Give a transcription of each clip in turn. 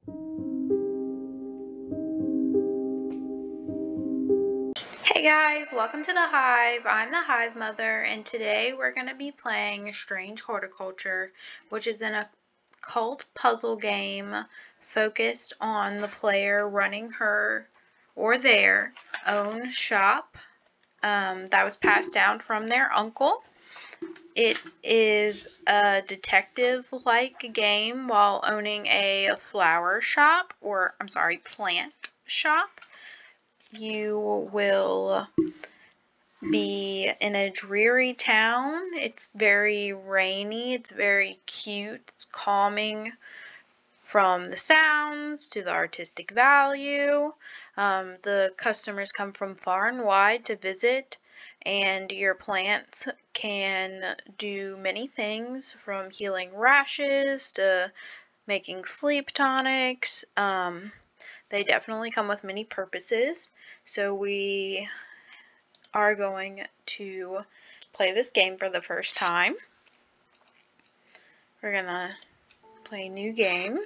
Hey guys, welcome to the Hive. I'm the Hive Mother, and today we're going to be playing Strange Horticulture, which is an occult puzzle game focused on the player running her or their own shop that was passed down from their uncle. It is a detective-like game while owning a flower shop, or I'm sorry, plant shop. You will be in a dreary town. It's very rainy. It's very cute. It's calming from the sounds to the artistic value. The customers come from far and wide to visit, and your plants can do many things from healing rashes to making sleep tonics. They definitely come with many purposes. So we are going to play this game for the first time. We're gonna play a new game.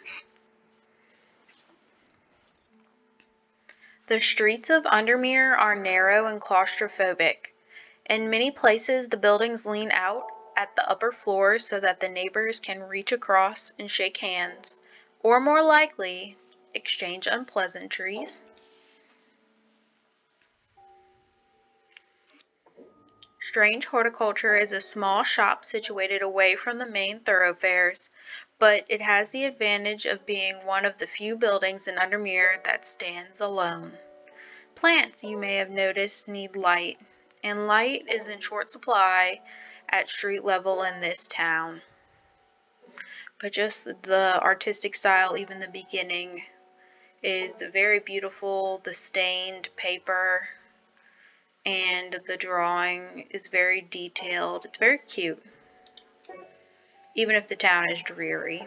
The streets of Undermere are narrow and claustrophobic. In many places, the buildings lean out at the upper floors so that the neighbors can reach across and shake hands, or more likely, exchange unpleasantries. Strange Horticulture is a small shop situated away from the main thoroughfares, but it has the advantage of being one of the few buildings in Undermere that stands alone. Plants, you may have noticed, need light, and light is in short supply at street level in this town. But just the artistic style, even the beginning, is very beautiful. The stained paper and the drawing is very detailed. It's very cute, even if the town is dreary.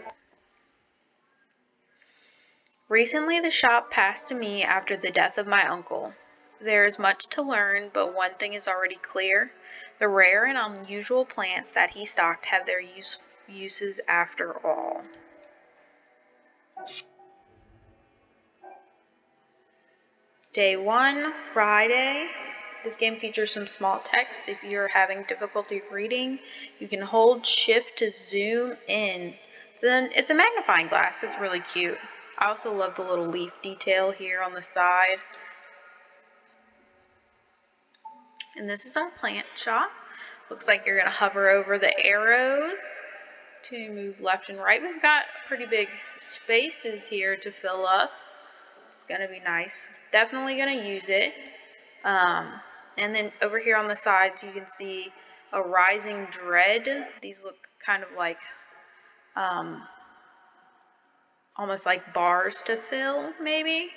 Recently, the shop passed to me after the death of my uncle. There is much to learn, but one thing is already clear. The rare and unusual plants that he stocked have their uses after all. Day 1, Friday. This game features some small text. If you're having difficulty reading, you can hold shift to zoom in. It's a magnifying glass. That's really cute. I also love the little leaf detail here on the side. And this is our plant shop. Looks like you're going to hover over the arrows to move left and right. We've got pretty big spaces here to fill up. It's going to be nice. Definitely going to use it. And then over here on the sides, you can see a rising dread. These look kind of like, almost like bars to fill, maybe.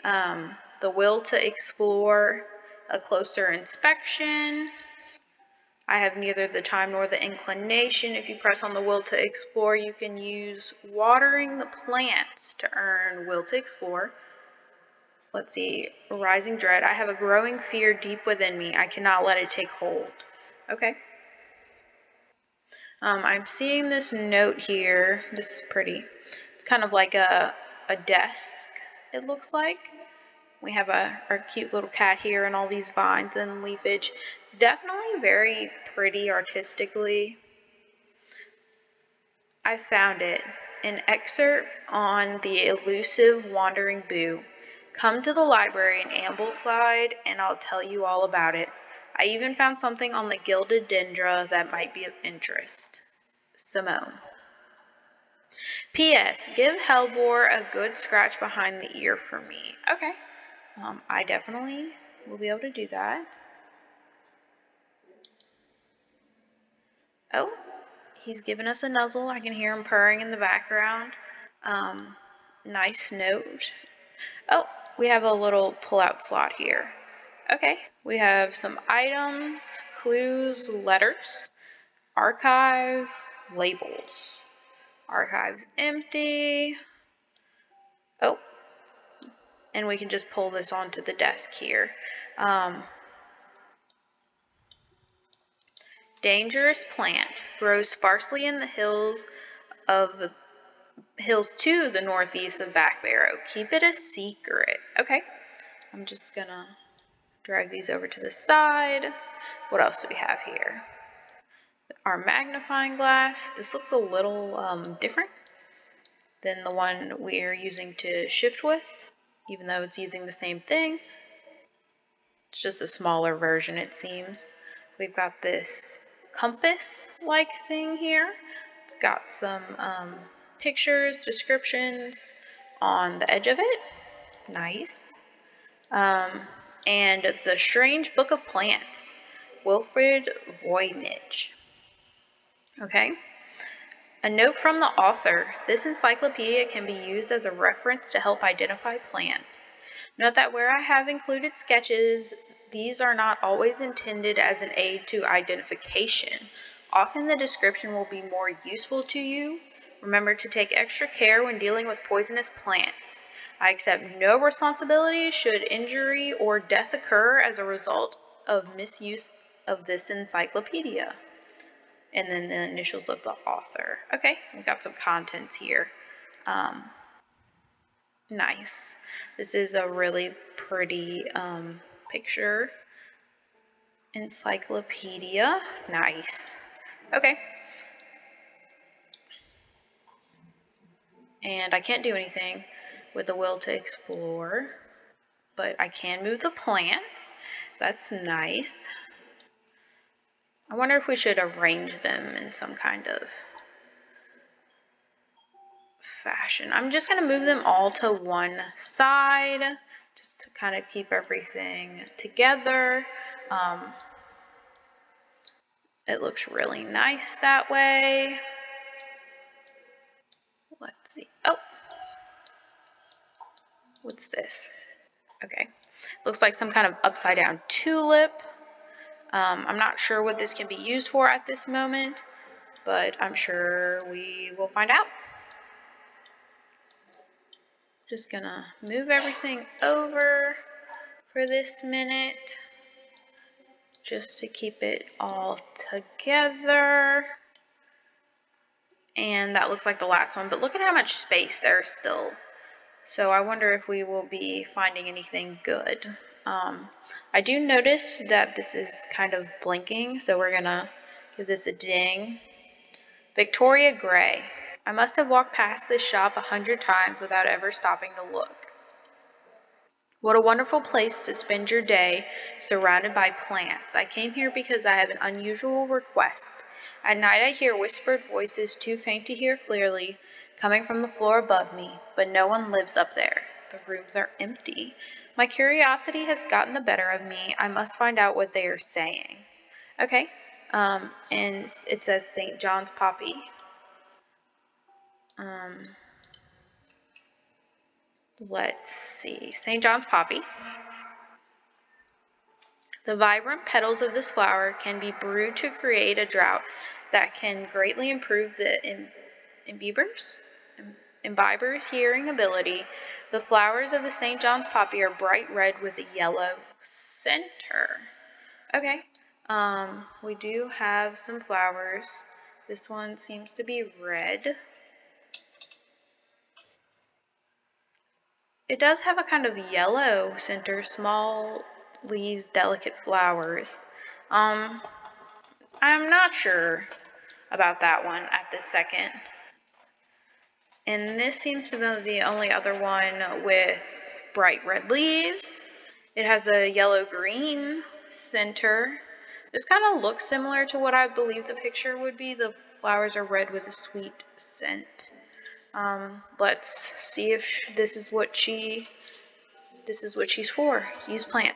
The will to explore, a closer inspection. I have neither the time nor the inclination. If you press on the will to explore, you can use watering the plants to earn will to explore. Let's see, rising dread. I have a growing fear deep within me. I cannot let it take hold. Okay. I'm seeing this note here. This is pretty. It's kind of like a desk, it looks like. We have our cute little cat here and all these vines and leafage. It's definitely very pretty artistically. I found it. An excerpt on the elusive wandering boo. Come to the library in Ambleside and I'll tell you all about it. I even found something on the gilded dendra that might be of interest. Simone. P.S. Give Hellebore a good scratch behind the ear for me. Okay. I definitely will be able to do that. Oh, he's giving us a nuzzle. I can hear him purring in the background. Nice note. Oh, we have a little pull-out slot here. Okay, we have some items, clues, letters, archive, labels. Archive's empty. Oh, and we can just pull this onto the desk here. Dangerous plant. Grows sparsely in the hills of hills to the northeast of Back Barrow. Keep it a secret. Okay, I'm just gonna drag these over to the side. What else do we have here? Our magnifying glass. This looks a little different than the one we're using to shift with, even though it's using the same thing. It's just a smaller version, it seems. We've got this compass-like thing here. It's got some pictures, descriptions on the edge of it. Nice. And the Strange Book of Plants, Wilfred Voynich. Okay. A note from the author. This encyclopedia can be used as a reference to help identify plants. Note that where I have included sketches, these are not always intended as an aid to identification. Often the description will be more useful to you. Remember to take extra care when dealing with poisonous plants. I accept no responsibility should injury or death occur as a result of misuse of this encyclopedia. And then the initials of the author. Okay, we've got some contents here. Nice. This is a really pretty picture encyclopedia. Nice. Okay. And I can't do anything with the will to explore, but I can move the plants. That's nice. I wonder if we should arrange them in some kind of fashion. I'm just going to move them all to one side just to kind of keep everything together. It looks really nice that way. Let's see. Oh, what's this? Okay, looks like some kind of upside down tulip. I'm not sure what this can be used for at this moment, but I'm sure we will find out. Just gonna move everything over for this minute, just to keep it all together. And that looks like the last one, but look at how much space there's still. So I wonder if we will be finding anything good. I do notice that this is kind of blinking, so we're gonna give this a ding. Victoria Gray. I must have walked past this shop 100 times without ever stopping to look. What a wonderful place to spend your day surrounded by plants. I came here because I have an unusual request. At night I hear whispered voices too faint to hear clearly coming from the floor above me, but no one lives up there. The rooms are empty. My curiosity has gotten the better of me. I must find out what they are saying. Okay, and it says St. John's Poppy. Let's see, St. John's Poppy. The vibrant petals of this flower can be brewed to create a draught that can greatly improve the imbiber's hearing ability. The flowers of the St. John's Poppy are bright red with a yellow center. Okay, we do have some flowers. This one seems to be red. It does have a kind of yellow center, small leaves, delicate flowers. I'm not sure about that one at this second. And this seems to be the only other one with bright red leaves. It has a yellow-green center. This kind of looks similar to what I believe the picture would be. The flowers are red with a sweet scent. Let's see if this is what she's for. Use plant.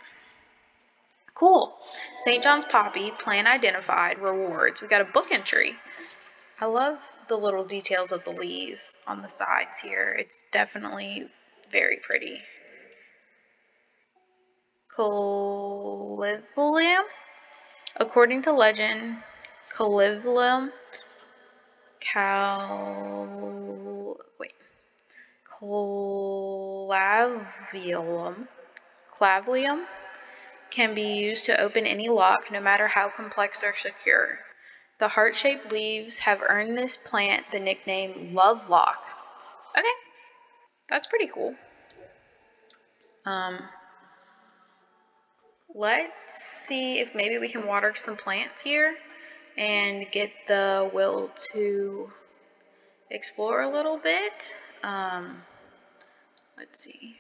Cool. St. John's Poppy, plant identified, rewards. We got a book entry. I love the little details of the leaves on the sides here. It's definitely very pretty. Calivilium? According to legend, Calivilium Clavium can be used to open any lock, no matter how complex or secure. The heart-shaped leaves have earned this plant the nickname Love Lock. That's pretty cool. Let's see if maybe we can water some plants here and get the will to explore a little bit. Let's see.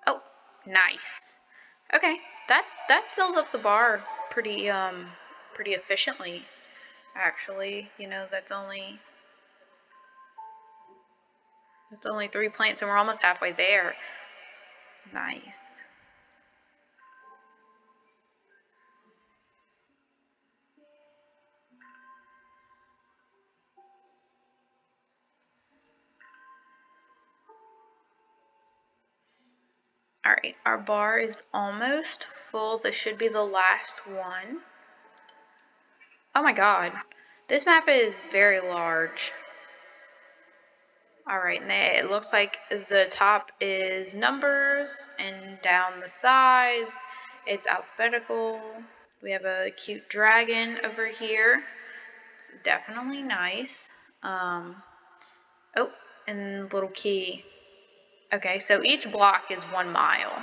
Oh, nice. Okay, that fills up the bar pretty efficiently, actually. You know, that's only 3 plants and we're almost halfway there. Nice. Alright, our bar is almost full. This should be the last one. Oh my god. This map is very large. Alright, and it looks like the top is numbers, and down the sides, it's alphabetical. We have a cute dragon over here. It's definitely nice. Oh, and little key. Okay, so each block is 1 mile.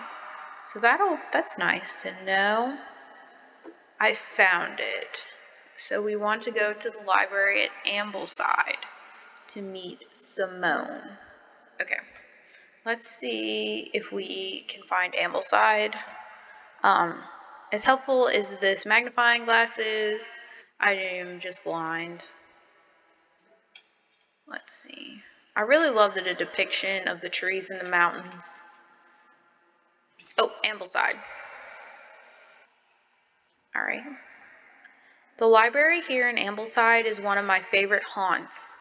So that's nice to know. I found it. So we want to go to the library at Ambleside to meet Simone. Okay, let's see if we can find Ambleside. As helpful as this magnifying glass is, I am just blind. Let's see. I really love the depiction of the trees and the mountains. Oh, Ambleside. Alright. The library here in Ambleside is one of my favorite haunts.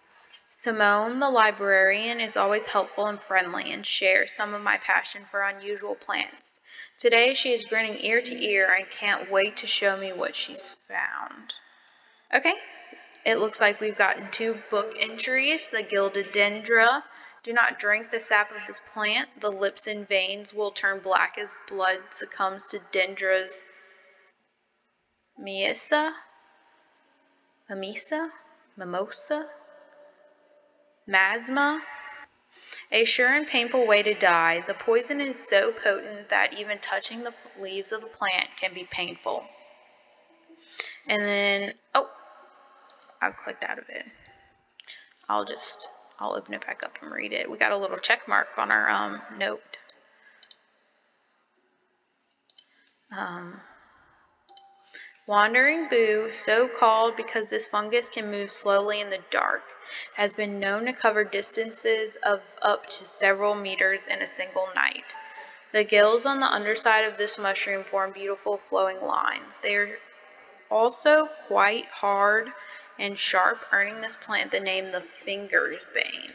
Simone, the librarian, is always helpful and friendly and shares some of my passion for unusual plants. Today she is grinning ear to ear and can't wait to show me what she's found. Okay, it looks like we've gotten 2 book entries. The gilded dendra. Do not drink the sap of this plant. The lips and veins will turn black as blood succumbs to dendra's mimosa, masma. A sure and painful way to die. The poison is so potent that even touching the leaves of the plant can be painful. And then, oh, I've clicked out of it. I'll open it back up and read it. We got a little check mark on our note. Wandering Boo, so called because this fungus can move slowly in the dark, has been known to cover distances of up to several meters in a single night. The gills on the underside of this mushroom form beautiful flowing lines. They are also quite hard and sharp, earning this plant the name the finger's bane.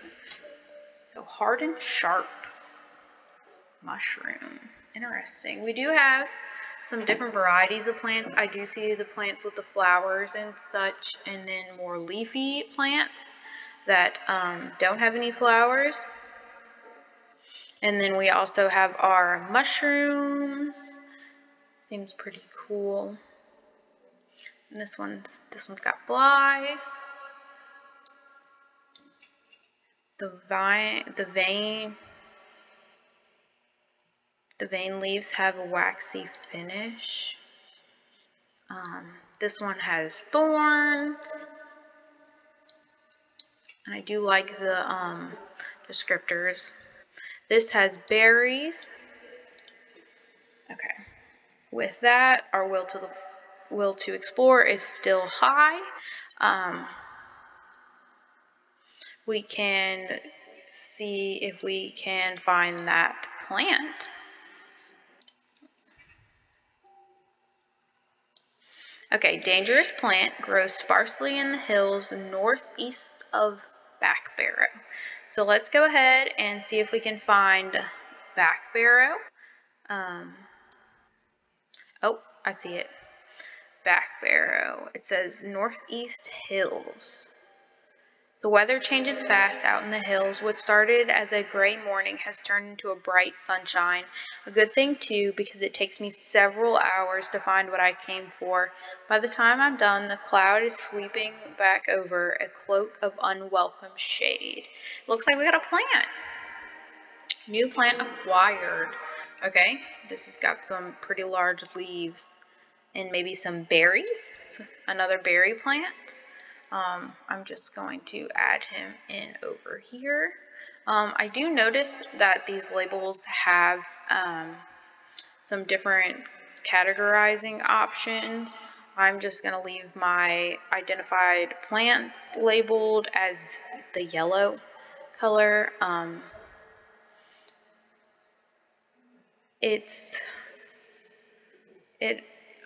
So hard and sharp mushroom. Interesting. We do have some different varieties of plants. I do see the plants with the flowers and such, and then more leafy plants that don't have any flowers. And then we also have our mushrooms. Seems pretty cool. And this one's got flies. The vein leaves have a waxy finish. This one has thorns. And I do like the descriptors. This has berries. Okay. With that, our will to explore is still high. We can see if we can find that plant. Okay, dangerous plant grows sparsely in the hills northeast of Backbarrow. So let's go ahead and see if we can find Backbarrow. Oh, I see it. Backbarrow. It says northeast hills. The weather changes fast out in the hills. What started as a gray morning has turned into a bright sunshine. A good thing, too, because it takes me several hours to find what I came for. By the time I'm done, the cloud is sweeping back over, a cloak of unwelcome shade. Looks like we got a plant. New plant acquired. Okay, this has got some pretty large leaves and maybe some berries. So another berry plant. I'm just going to add him in over here. I do notice that these labels have some different categorizing options. I'm just going to leave my identified plants labeled as the yellow color.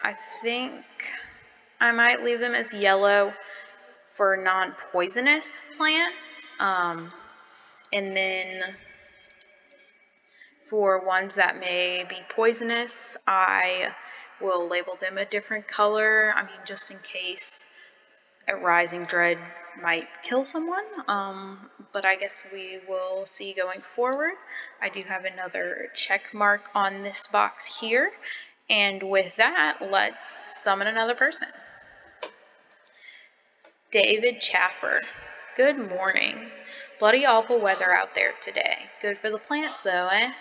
I think I might leave them as yellow for non-poisonous plants, and then for ones that may be poisonous, I will label them a different color. I mean, just in case a rising dread might kill someone, but I guess we will see going forward. I do have another check mark on this box here, and with that, let's summon another person. David Chaffer. Good morning. Bloody awful weather out there today. Good for the plants though, eh?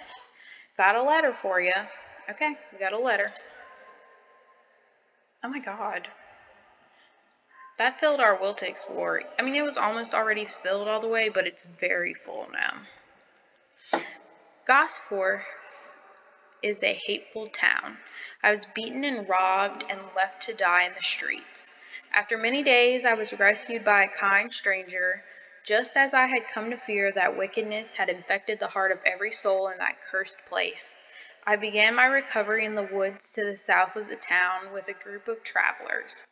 Got a letter for you. Okay, we got a letter. Oh my god. That filled our will to explore. I mean, it was almost already filled all the way, but it's very full now. Gosforth is a hateful town. I was beaten and robbed and left to die in the streets. After many days, I was rescued by a kind stranger, just as I had come to fear that wickedness had infected the heart of every soul in that cursed place. I began my recovery in the woods to the south of the town with a group of travelers.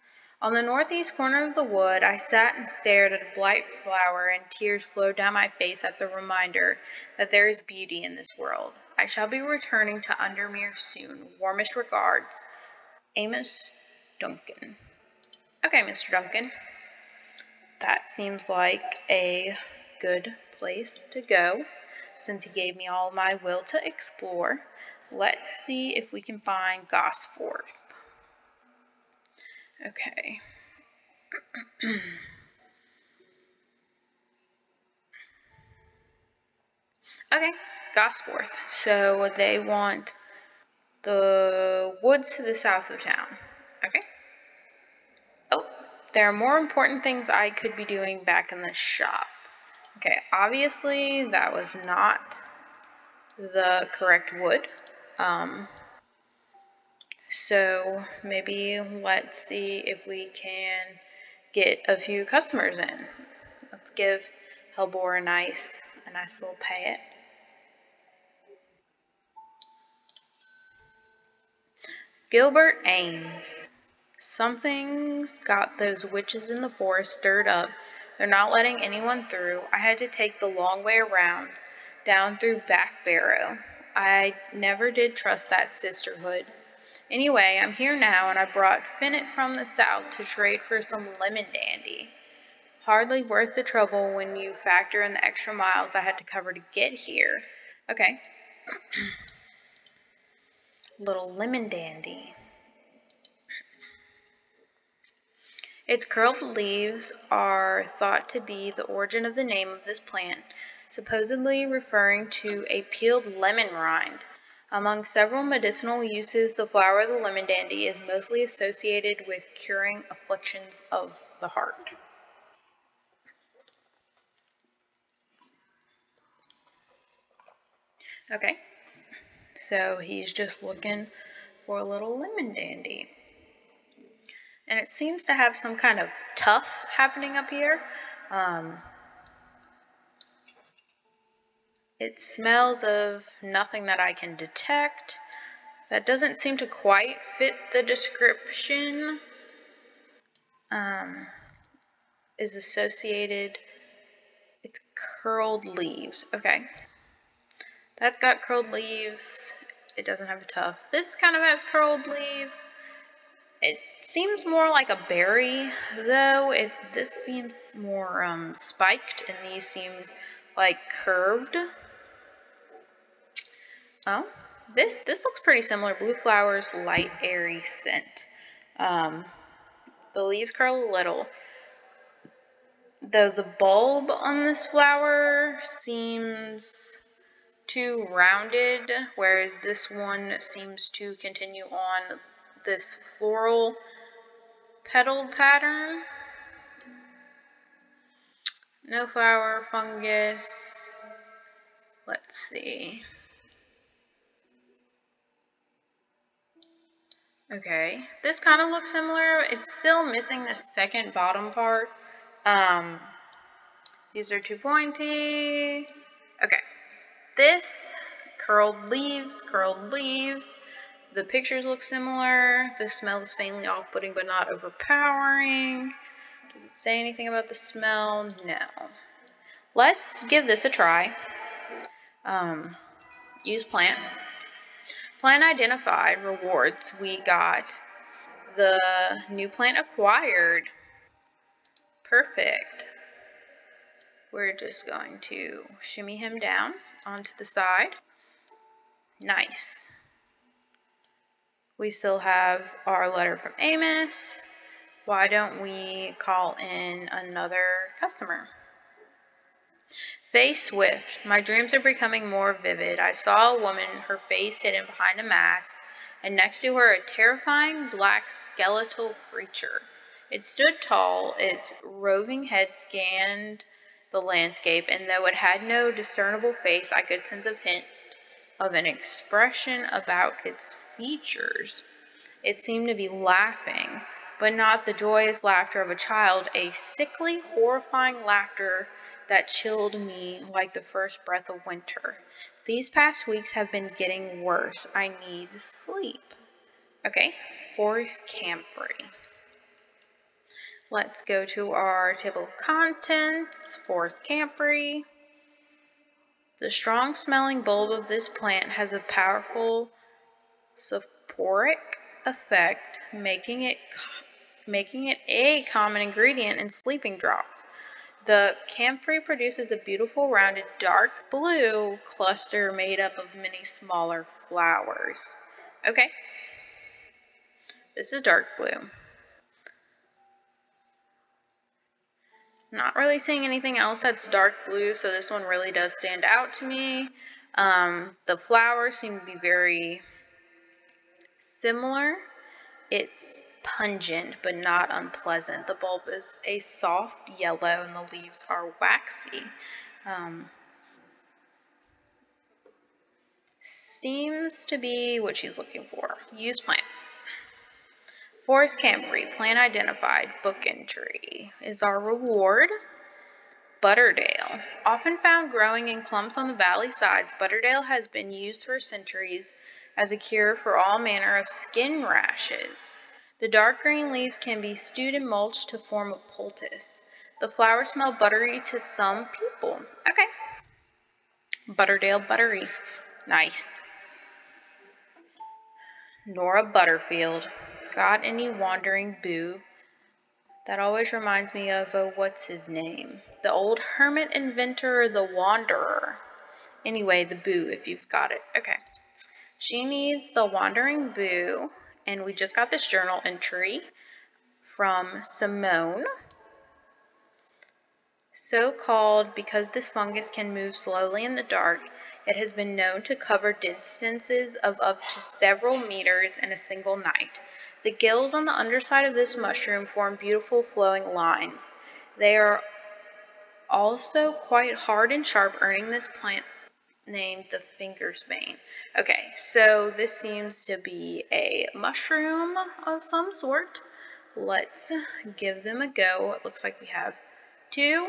On the northeast corner of the wood, I sat and stared at a blight flower, and tears flowed down my face at the reminder that there is beauty in this world. I shall be returning to Undermere soon. Warmest regards, Amos Duncan. Okay, Mr. Duncan. That seems like a good place to go, since he gave me all my will to explore. Let's see if we can find Gosforth. Okay. Okay, Gosforth. So they want the woods to the south of town. Okay. Oh, there are more important things I could be doing back in the shop. Okay, obviously that was not the correct wood. So maybe let's see if we can get a few customers in. Let's give Hellebore a nice little pay it. Gilbert Ames. Something's got those witches in the forest stirred up. They're not letting anyone through. I had to take the long way around, down through Back Barrow. I never did trust that sisterhood. Anyway, I'm here now, and I brought Finnet from the south to trade for some lemon dandy. Hardly worth the trouble when you factor in the extra miles I had to cover to get here. Okay. Little lemon dandy. Its curled leaves are thought to be the origin of the name of this plant, supposedly referring to a peeled lemon rind. Among several medicinal uses, the flower of the lemon dandy is mostly associated with curing afflictions of the heart. Okay, so he's just looking for a little lemon dandy. And it seems to have some kind of tuff happening up here. It smells of nothing that I can detect. That doesn't seem to quite fit the description. Is associated, it's curled leaves. Okay. That's got curled leaves. It doesn't have a tuft. This kind of has curled leaves. It seems more like a berry, though. This seems more spiked, and these seem like curved. Oh, this looks pretty similar. Blue flowers, light, airy scent. The leaves curl a little, though the bulb on this flower seems too rounded, whereas this one seems to continue on this floral petal pattern. No flower, fungus. Let's see. Okay, this kind of looks similar. It's still missing the second bottom part. These are too pointy. Okay, this curled leaves. The pictures look similar. The smell is faintly off-putting but not overpowering. Does it say anything about the smell? No. Let's give this a try. Use plant. Plant identified. Rewards. We got the new plant acquired. Perfect. We're just going to shimmy him down onto the side. Nice. We still have our letter from Amos. Why don't we call in another customer? Faye Swift. My dreams are becoming more vivid. I saw a woman, her face hidden behind a mask, and next to her a terrifying black skeletal creature. It stood tall, its roving head scanned the landscape, and though it had no discernible face, I could sense a hint of an expression about its features. It seemed to be laughing, but not the joyous laughter of a child, a sickly, horrifying laughter that chilled me like the first breath of winter. These past weeks have been getting worse. I need sleep. Okay, Forest Camphor. Let's go to our table of contents. Forest Camphor. The strong smelling bulb of this plant has a powerful soporific effect, making it a common ingredient in sleeping drops. The camphor produces a beautiful rounded dark blue cluster made up of many smaller flowers. Okay, this is dark blue. Not really seeing anything else that's dark blue, so this one really does stand out to me. The flowers seem to be very similar. It's pungent but not unpleasant. The bulb is a soft yellow and the leaves are waxy. Seems to be what she's looking for. Use plant. Forest Camphor, plant identified, book entry is our reward. Butterdale. Often found growing in clumps on the valley sides, Butterdale has been used for centuries as a cure for all manner of skin rashes. The dark green leaves can be stewed and mulched to form a poultice. The flowers smell buttery to some people. Okay. Butterdale buttery. Nice. Nora Butterfield. Got any wandering boo? That always reminds me of, what's his name? The old hermit inventor, the wanderer. Anyway, the boo, if you've got it. Okay. She needs the wandering boo, and we just got this journal entry from Simone. So called because this fungus can move slowly in the dark, it has been known to cover distances of up to several meters in a single night. The gills on the underside of this mushroom form beautiful flowing lines. They are also quite hard and sharp, earning this plant named the fingersbane. Okay, so this seems to be a mushroom of some sort. Let's give them a go. It looks like we have two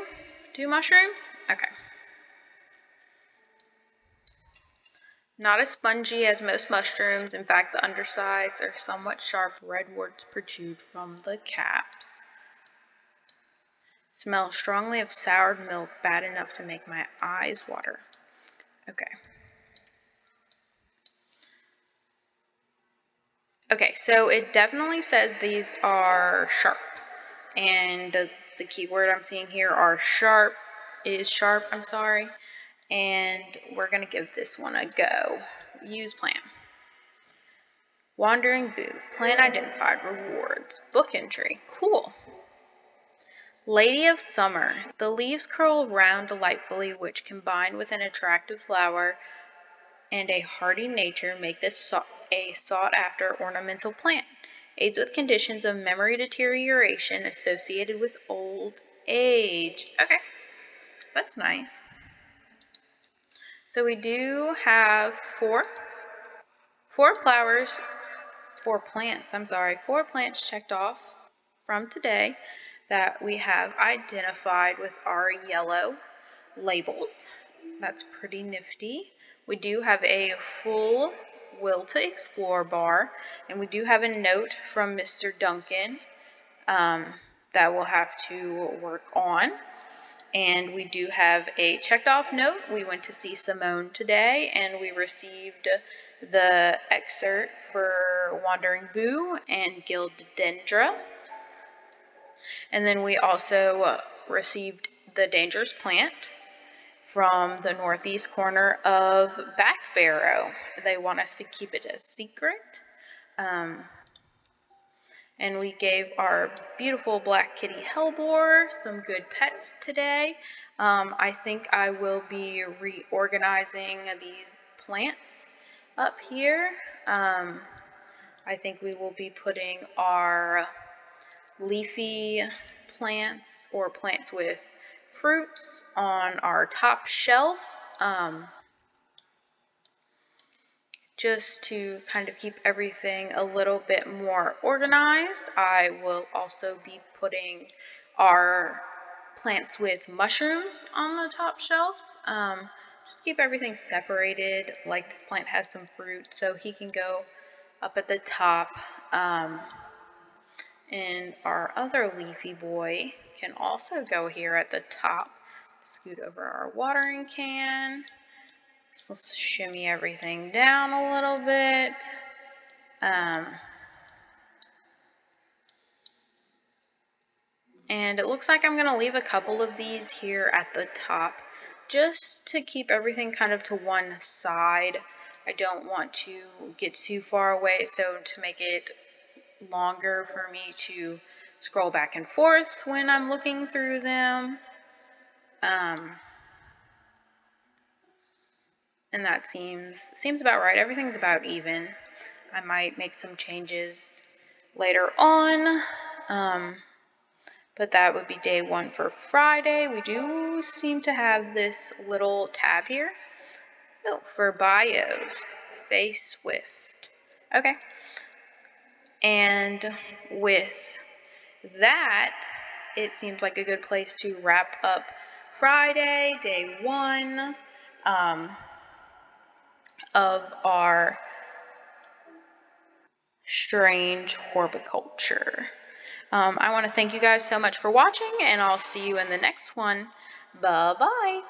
mushrooms. Okay. Not as spongy as most mushrooms. In fact, the undersides are somewhat sharp. Red warts protrude from the caps. Smells strongly of soured milk, bad enough to make my eyes water. Okay. Okay, so it definitely says these are sharp. And the keyword I'm seeing here are sharp, I'm sorry. And we're going to give this one a go. Use plan. Wandering Boo. Plan identified. Rewards. Book entry. Cool. Lady of Summer. The leaves curl round delightfully, which combined with an attractive flower and a hardy nature make this a sought-after ornamental plant. Aids with conditions of memory deterioration associated with old age. Okay, that's nice. So we do have four plants checked off from today that we have identified with our yellow labels. That's pretty nifty. We do have a full Will to Explore bar, and we do have a note from Mr. Duncan that we'll have to work on. And we do have a checked off note. We went to see Simone today, and we received the excerpt for Wandering Boo and Gildendra. And then we also received the Dangerous Plant from the northeast corner of Backbarrow. They want us to keep it a secret. And we gave our beautiful black kitty Hellebore some good pets today. I think I will be reorganizing these plants up here. I think we will be putting our leafy plants or plants with fruits on our top shelf, just to kind of keep everything a little bit more organized. I will also be putting our plants with mushrooms on the top shelf. Just keep everything separated. Like this plant has some fruit, so he can go up at the top. And our other leafy boy can also go here at the top. Scoot over our watering can. So let's shimmy everything down a little bit. And it looks like I'm going to leave a couple of these here at the top just to keep everything kind of to one side. I don't want to get too far away, so to make it longer for me to scroll back and forth when I'm looking through them. And that seems about right. Everything's about even. I might make some changes later on. But that would be day one for Friday. We do seem to have this little tab here. Oh, for bios. Face Swift. Okay. And with that, it seems like a good place to wrap up Friday, day one, of our strange horticulture. I want to thank you guys so much for watching, and I'll see you in the next one. Bye-bye.